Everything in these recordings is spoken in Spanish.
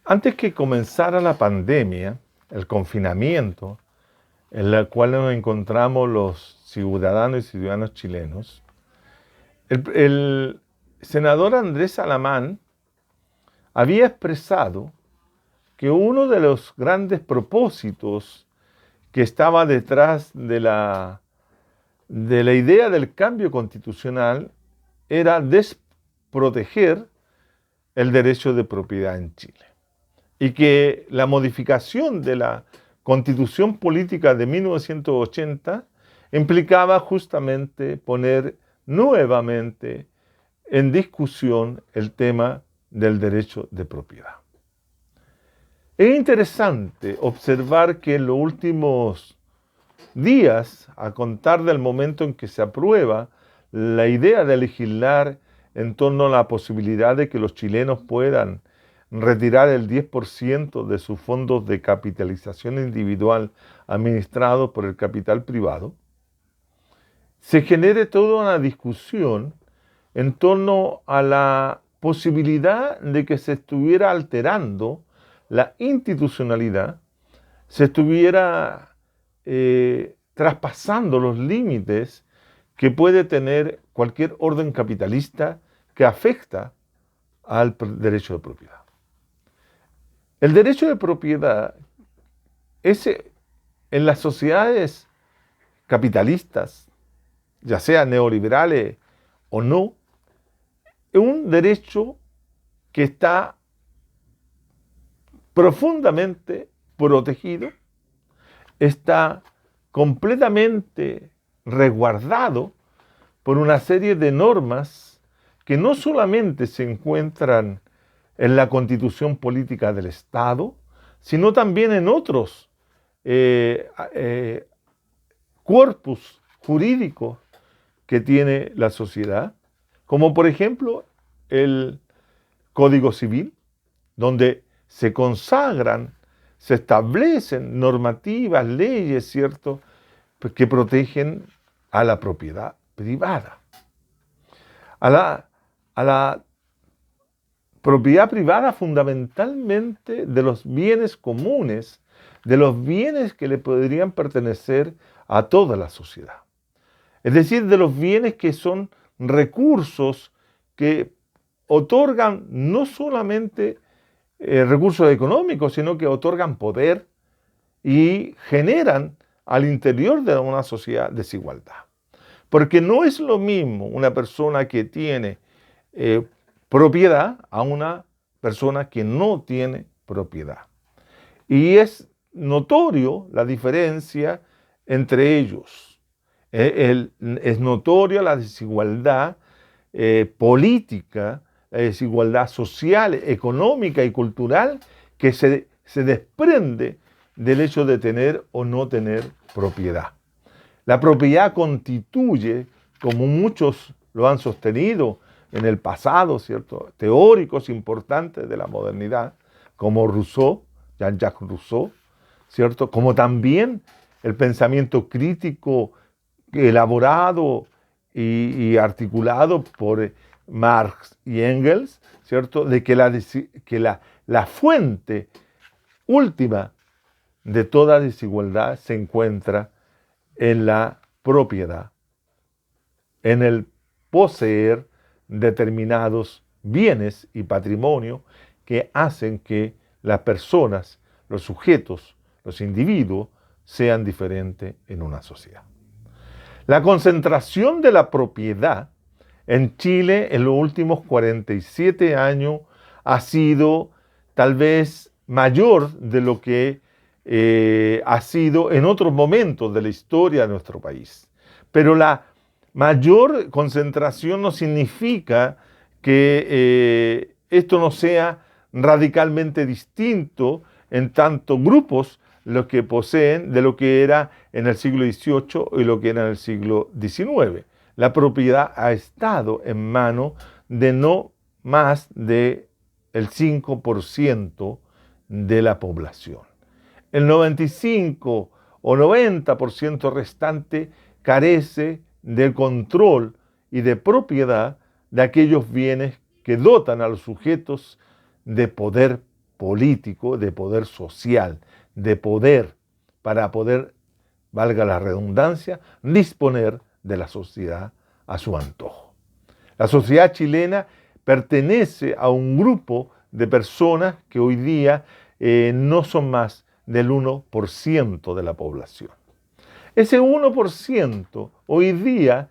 Antes que comenzara la pandemia, el confinamiento, en el cual nos encontramos los ciudadanos y ciudadanas chilenos, el senador Andrés Alamán había expresado que uno de los grandes propósitos que estaba detrás de la idea del cambio constitucional era desproteger el derecho de propiedad en Chile. Y que la modificación de la Constitución Política de 1980 implicaba justamente poner nuevamente en discusión el tema del derecho de propiedad. Es interesante observar que en los últimos días, a contar del momento en que se aprueba la idea de legislar en torno a la posibilidad de que los chilenos puedan retirar el 10% de sus fondos de capitalización individual administrados por el capital privado, se genere toda una discusión en torno a la posibilidad de que se estuviera alterando la institucionalidad, se estuviera traspasando los límites que puede tener cualquier orden capitalista que afecta al derecho de propiedad. El derecho de propiedad en las sociedades capitalistas, ya sean neoliberales o no, es un derecho que está profundamente protegido, está completamente resguardado por una serie de normas que no solamente se encuentran en la Constitución Política del Estado, sino también en otros corpus jurídicos que tiene la sociedad, como por ejemplo el Código Civil, donde se consagran, se establecen normativas, leyes, ¿cierto?, que protegen a la propiedad privada. A la propiedad privada fundamentalmente de los bienes comunes, de los bienes que le podrían pertenecer a toda la sociedad. Es decir, de los bienes que son recursos que otorgan no solamente recursos económicos, sino que otorgan poder y generan al interior de una sociedad desigualdad. Porque no es lo mismo una persona que tiene propiedad a una persona que no tiene propiedad. Y es notorio la diferencia entre ellos. Es notoria la desigualdad política, la desigualdad social, económica y cultural que se desprende del hecho de tener o no tener propiedad. La propiedad constituye, como muchos lo han sostenido en el pasado, ¿cierto?, teóricos importantes de la modernidad, como Rousseau, Jean-Jacques Rousseau, ¿cierto?, como también el pensamiento crítico elaborado y articulado por Marx y Engels, ¿cierto?, de que la fuente última de toda desigualdad se encuentra en la propiedad, en el poseer determinados bienes y patrimonio que hacen que las personas, los sujetos, los individuos sean diferentes en una sociedad. La concentración de la propiedad en Chile en los últimos 47 años ha sido tal vez mayor de lo que ha sido en otros momentos de la historia de nuestro país. Pero la mayor concentración no significa que esto no sea radicalmente distinto en tantos grupos los que poseen de lo que era en el siglo XVIII y lo que era en el siglo XIX. La propiedad ha estado en manos de no más del 5% de la población. El 95 o 90% restante carece de control y de propiedad de aquellos bienes que dotan a los sujetos de poder político, de poder social, de poder para poder, valga la redundancia, disponer de la sociedad a su antojo. La sociedad chilena pertenece a un grupo de personas que hoy día no son más del 1% de la población. Ese 1% hoy día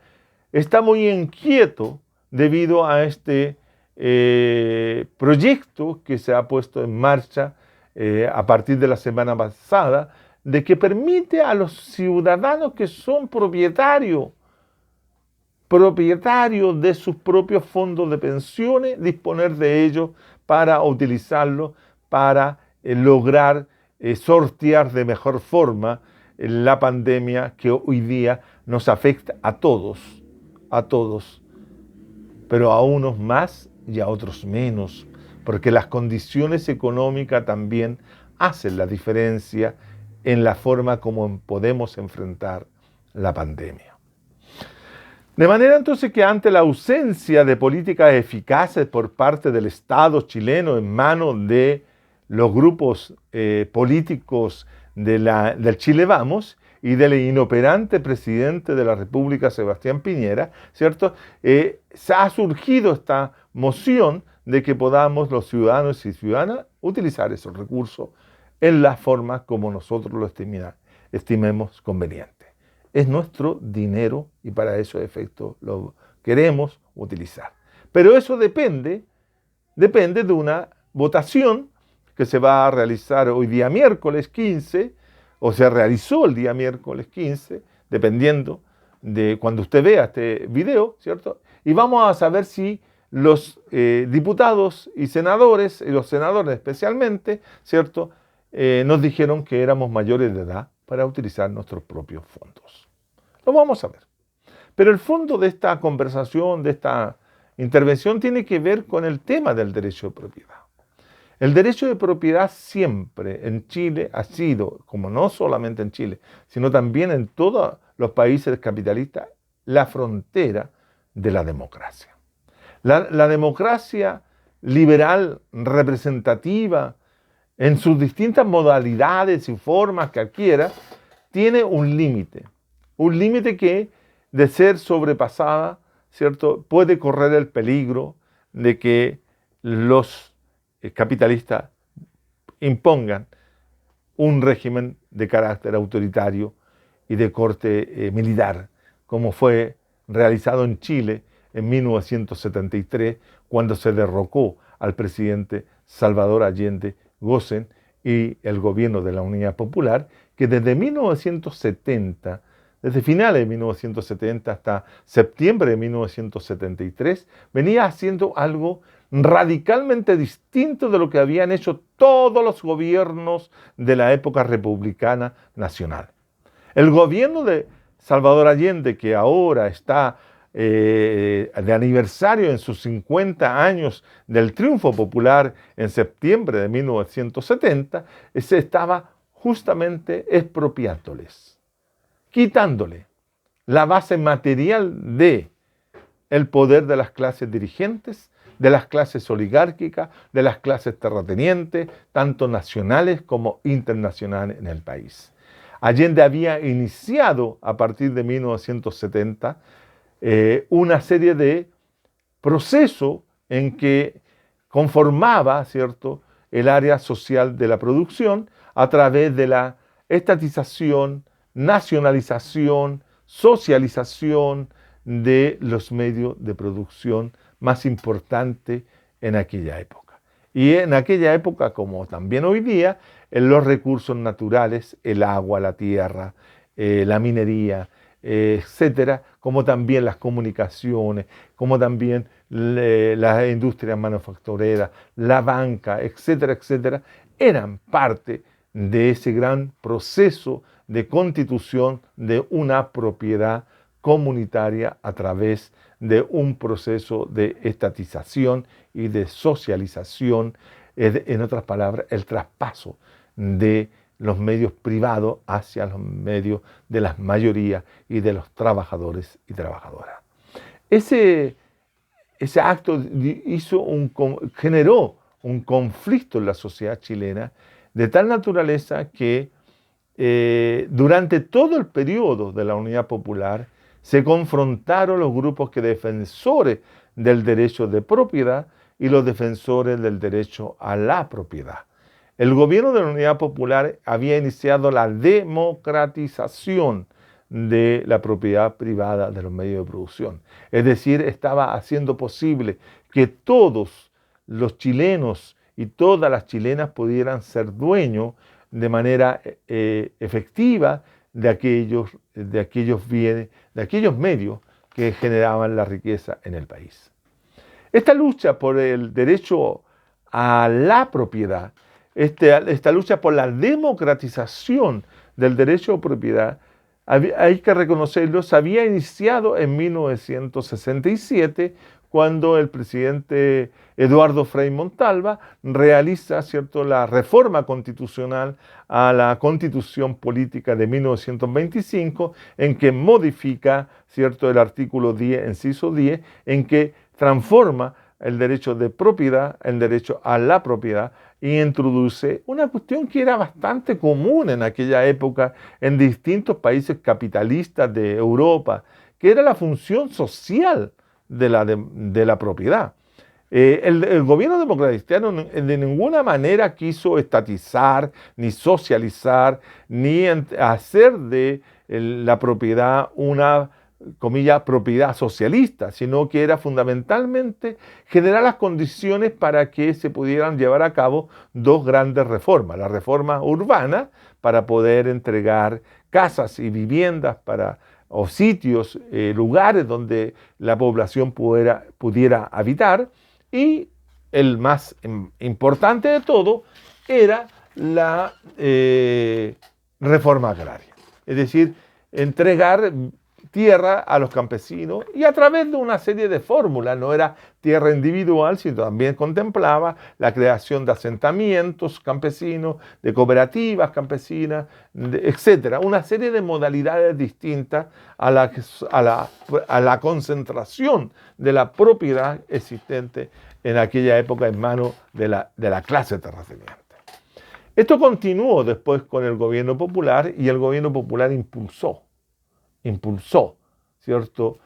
está muy inquieto debido a este proyecto que se ha puesto en marcha a partir de la semana pasada, de que permite a los ciudadanos que son propietarios de sus propios fondos de pensiones, disponer de ellos para utilizarlos, para lograr sortear de mejor forma la pandemia que hoy día nos afecta a todos, pero a unos más y a otros menos, porque las condiciones económicas también hacen la diferencia en la forma como podemos enfrentar la pandemia. De manera entonces que ante la ausencia de políticas eficaces por parte del Estado chileno en manos de los grupos políticos del Chile Vamos y del inoperante presidente de la República, Sebastián Piñera, ¿cierto? Se ha surgido esta moción de que podamos los ciudadanos y ciudadanas utilizar esos recursos en la forma como nosotros lo estimemos conveniente. Es nuestro dinero y para esos efectos lo queremos utilizar. Pero eso depende de una votación que se va a realizar hoy día miércoles 15, o se realizó el día miércoles 15, dependiendo de cuando usted vea este video, ¿cierto? Y vamos a saber si los diputados y senadores, y los senadores especialmente, ¿cierto?, nos dijeron que éramos mayores de edad para utilizar nuestros propios fondos. Lo vamos a ver. Pero el fondo de esta conversación, de esta intervención, tiene que ver con el tema del derecho de propiedad. El derecho de propiedad siempre en Chile ha sido, como no solamente en Chile, sino también en todos los países capitalistas, la frontera de la democracia. La democracia liberal, representativa, en sus distintas modalidades y formas que adquiera, tiene un límite que, de ser sobrepasada, ¿cierto?, puede correr el peligro de que los capitalistas impongan un régimen de carácter autoritario y de corte militar, como fue realizado en Chile en 1973, cuando se derrocó al presidente Salvador Allende Gossen y el gobierno de la Unidad Popular, que desde 1970, desde finales de 1970 hasta septiembre de 1973, venía haciendo algo radicalmente distinto de lo que habían hecho todos los gobiernos de la época republicana nacional. El gobierno de Salvador Allende, que ahora está de aniversario en sus 50 años del triunfo popular en septiembre de 1970, se estaba justamente expropiándoles, quitándole la base material de el poder de las clases dirigentes, de las clases oligárquicas, de las clases terratenientes, tanto nacionales como internacionales en el país. Allende había iniciado a partir de 1970 una serie de procesos en que conformaba, ¿cierto?, el área social de la producción a través de la estatización, nacionalización, socialización de los medios de producción más importantes en aquella época. Y en aquella época, como también hoy día, en los recursos naturales, el agua, la tierra, la minería, etcétera, como también las comunicaciones, como también las industrias manufactureras, la banca, etcétera, etcétera, eran parte de ese gran proceso de constitución de una propiedad comunitaria a través de un proceso de estatización y de socialización, en otras palabras, el traspaso de los medios privados hacia los medios de las mayorías y de los trabajadores y trabajadoras. Ese acto generó un conflicto en la sociedad chilena de tal naturaleza que durante todo el periodo de la Unidad Popular se confrontaron los grupos que defensores del derecho de propiedad y los defensores del derecho a la propiedad. El gobierno de la Unidad Popular había iniciado la democratización de la propiedad privada de los medios de producción. Es decir, estaba haciendo posible que todos los chilenos y todas las chilenas pudieran ser dueños de manera efectiva de aquellos bienes, de aquellos medios que generaban la riqueza en el país. Esta lucha por el derecho a la propiedad, esta lucha por la democratización del derecho a propiedad, hay que reconocerlo, se había iniciado en 1967 cuando el presidente Eduardo Frei Montalva realiza, ¿cierto?, la reforma constitucional a la Constitución Política de 1925, en que modifica, ¿cierto?, el artículo 10, inciso 10, en que transforma el derecho de propiedad, el derecho a la propiedad, y introduce una cuestión que era bastante común en aquella época en distintos países capitalistas de Europa, que era la función social de la propiedad. El gobierno democratacristiano de ninguna manera quiso estatizar, ni socializar, ni hacer de la propiedad una, comilla, propiedad socialista, sino que era fundamentalmente generar las condiciones para que se pudieran llevar a cabo dos grandes reformas. La reforma urbana, para poder entregar casas y viviendas o sitios, lugares donde la población pudiera habitar, y el más importante de todo era la reforma agraria, es decir, entregar tierra a los campesinos y a través de una serie de fórmulas. No era tierra individual, sino también contemplaba la creación de asentamientos campesinos, de cooperativas campesinas, etcétera. Una serie de modalidades distintas a la concentración de la propiedad existente en aquella época en manos de la clase terrateniente. Esto continuó después con el gobierno popular, y el gobierno popular impulsó, ¿cierto?,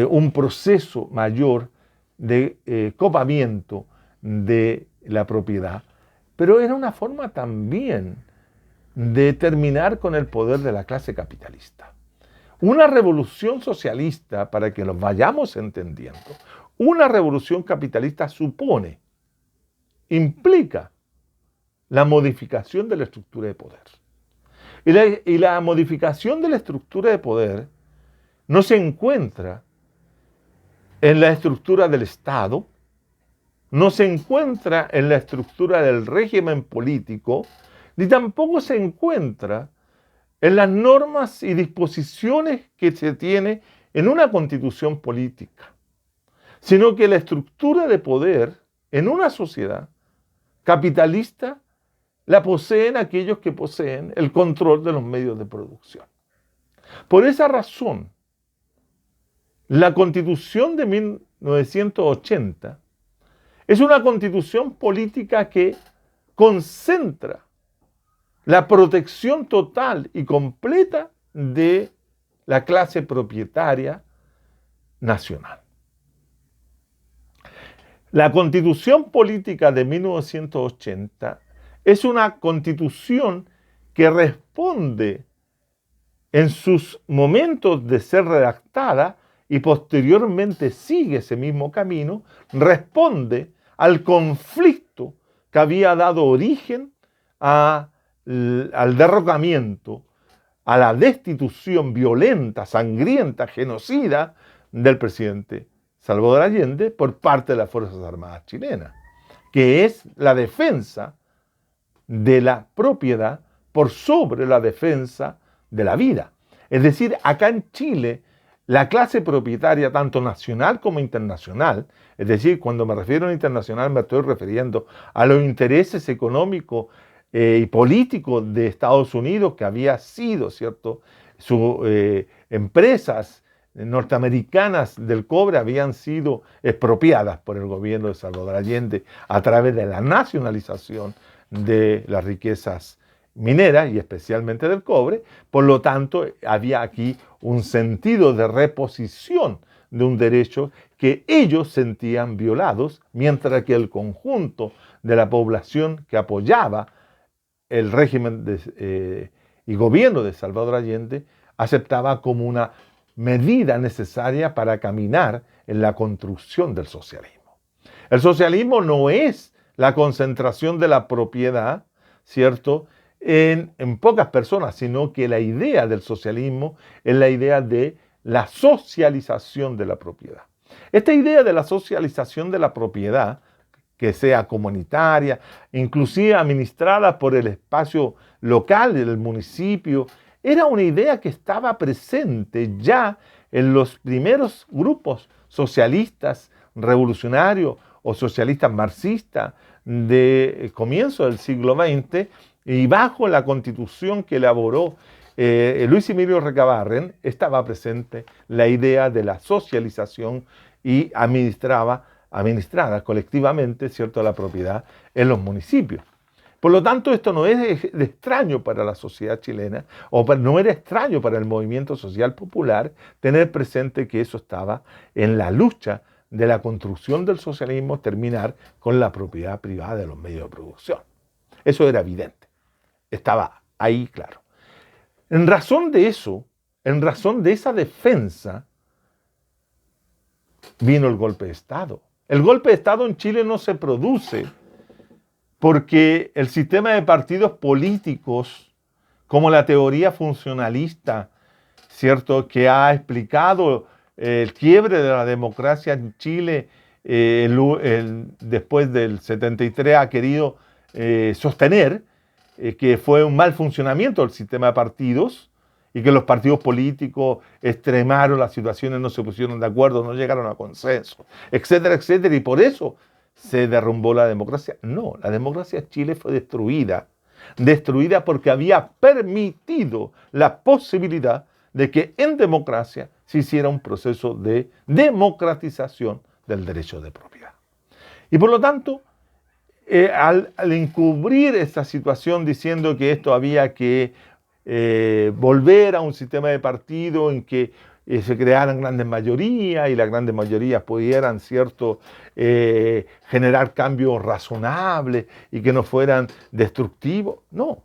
un proceso mayor de copamiento de la propiedad, pero era una forma también de terminar con el poder de la clase capitalista. Una revolución socialista, para que lo vayamos entendiendo, una revolución capitalista implica la modificación de la estructura de poder. Y la modificación de la estructura de poder no se encuentra en la estructura del Estado, no se encuentra en la estructura del régimen político, ni tampoco se encuentra en las normas y disposiciones que se tiene en una constitución política, sino que la estructura de poder en una sociedad capitalista la poseen aquellos que poseen el control de los medios de producción. Por esa razón, la Constitución de 1980 es una constitución política que concentra la protección total y completa de la clase propietaria nacional. La Constitución política de 1980 es una constitución que responde en sus momentos de ser redactada y posteriormente sigue ese mismo camino, responde al conflicto que había dado origen al derrocamiento, a la destitución violenta, sangrienta, genocida del presidente Salvador Allende por parte de las Fuerzas Armadas chilenas, que es la defensa de la propiedad por sobre la defensa de la vida. Es decir, acá en Chile, la clase propietaria, tanto nacional como internacional, es decir, cuando me refiero a internacional me estoy refiriendo a los intereses económicos y políticos de Estados Unidos, que había sido, ¿cierto?, sus empresas norteamericanas del cobre habían sido expropiadas por el gobierno de Salvador Allende a través de la nacionalización de las riquezas mineras y especialmente del cobre. Por lo tanto, había aquí un sentido de reposición de un derecho que ellos sentían violados, mientras que el conjunto de la población que apoyaba el régimen y gobierno de Salvador Allende aceptaba como una medida necesaria para caminar en la construcción del socialismo. El socialismo no es la concentración de la propiedad, ¿cierto?, en pocas personas, sino que la idea del socialismo es la idea de la socialización de la propiedad. Esta idea de la socialización de la propiedad, que sea comunitaria, inclusive administrada por el espacio local del municipio, era una idea que estaba presente ya en los primeros grupos socialistas revolucionarios o socialistas marxistas de comienzo del siglo XX, y bajo la constitución que elaboró Luis Emilio Recabarren estaba presente la idea de la socialización y administrada colectivamente, ¿cierto?, la propiedad en los municipios. Por lo tanto, esto no es de extraño para la sociedad chilena, no era extraño para el movimiento social popular tener presente que eso estaba en la lucha de la construcción del socialismo, terminar con la propiedad privada de los medios de producción. Eso era evidente, estaba ahí claro. En razón de eso, en razón de esa defensa, vino el golpe de Estado. El golpe de Estado en Chile no se produce porque el sistema de partidos políticos, como la teoría funcionalista, ¿cierto?, que ha explicado el quiebre de la democracia en Chile después del 73, ha querido sostener que fue un mal funcionamiento del sistema de partidos y que los partidos políticos extremaron las situaciones, no se pusieron de acuerdo, no llegaron a consenso, etcétera, etcétera, y por eso se derrumbó la democracia. No, la democracia en Chile fue destruida porque había permitido la posibilidad de que en democracia se hiciera un proceso de democratización del derecho de propiedad. Y por lo tanto, al encubrir esta situación diciendo que esto había que volver a un sistema de partido en que se crearan grandes mayorías y las grandes mayorías pudieran, ¿cierto?, generar cambios razonables y que no fueran destructivos. No,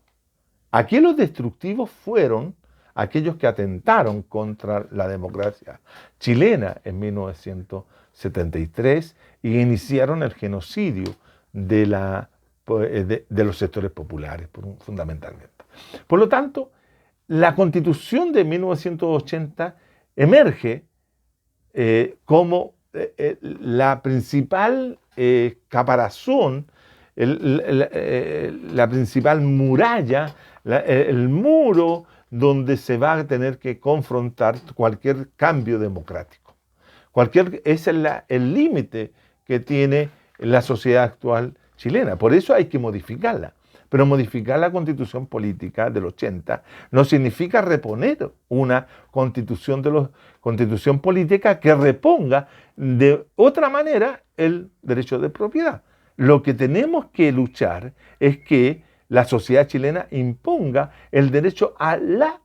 aquí los destructivos fueron aquellos que atentaron contra la democracia chilena en 1973 y iniciaron el genocidio de los sectores populares, fundamentalmente. Por lo tanto, la Constitución de 1980 emerge como la principal caparazón, la principal muralla, el muro donde se va a tener que confrontar cualquier cambio democrático. Ese es el límite que tiene la sociedad actual chilena. Por eso hay que modificarla. Pero modificar la constitución política del 80 no significa reponer una constitución política que reponga de otra manera el derecho de propiedad. Lo que tenemos que luchar es que la sociedad chilena imponga el derecho a la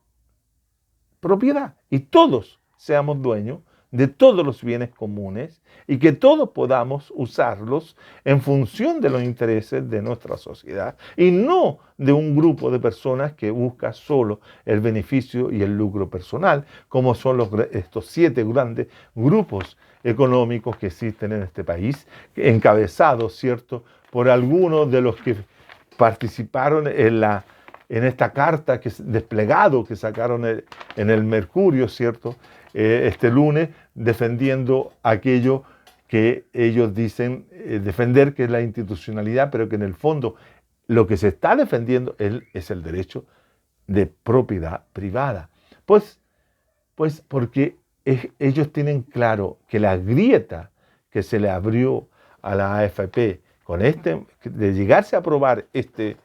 propiedad y todos seamos dueños de todos los bienes comunes y que todos podamos usarlos en función de los intereses de nuestra sociedad y no de un grupo de personas que busca solo el beneficio y el lucro personal, como son estos 7 grandes grupos económicos que existen en este país, encabezados, ¿cierto?, por algunos de los que participaron en esta carta desplegado que sacaron en el Mercurio, ¿cierto?, este lunes, defendiendo aquello que ellos dicen defender, que es la institucionalidad, pero que en el fondo lo que se está defendiendo es el derecho de propiedad privada. Pues porque ellos tienen claro que la grieta que se le abrió a la AFP de llegarse a aprobar esta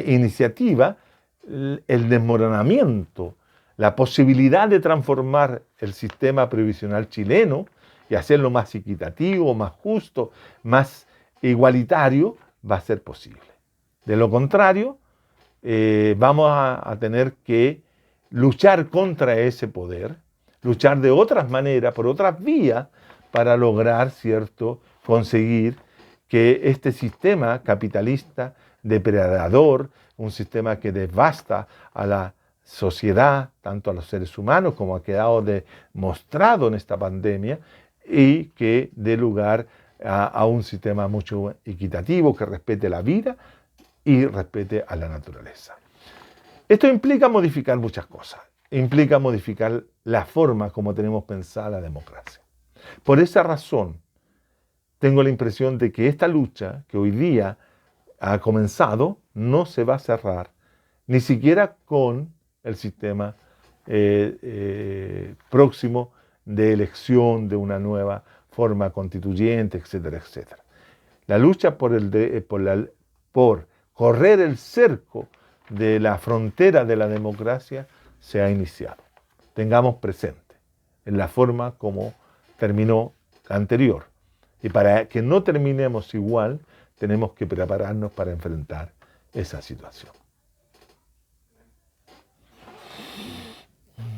iniciativa, el desmoronamiento la posibilidad de transformar el sistema previsional chileno y hacerlo más equitativo, más justo, más igualitario, va a ser posible. De lo contrario, vamos a tener que luchar contra ese poder, luchar de otras maneras, por otras vías, para lograr, ¿cierto?, conseguir que este sistema capitalista, depredador, un sistema que devasta a la sociedad, tanto a los seres humanos como ha quedado demostrado en esta pandemia, y que dé lugar a un sistema mucho equitativo, que respete la vida y respete a la naturaleza. Esto implica modificar muchas cosas, implica modificar la forma como tenemos pensada la democracia. Por esa razón, tengo la impresión de que esta lucha que hoy día ha comenzado no se va a cerrar, ni siquiera con el sistema próximo de elección de una nueva forma constituyente, etcétera, etcétera. La lucha por correr el cerco de la frontera de la democracia se ha iniciado. Tengamos presente en la forma como terminó la anterior. Y para que no terminemos igual, tenemos que prepararnos para enfrentar esa situación.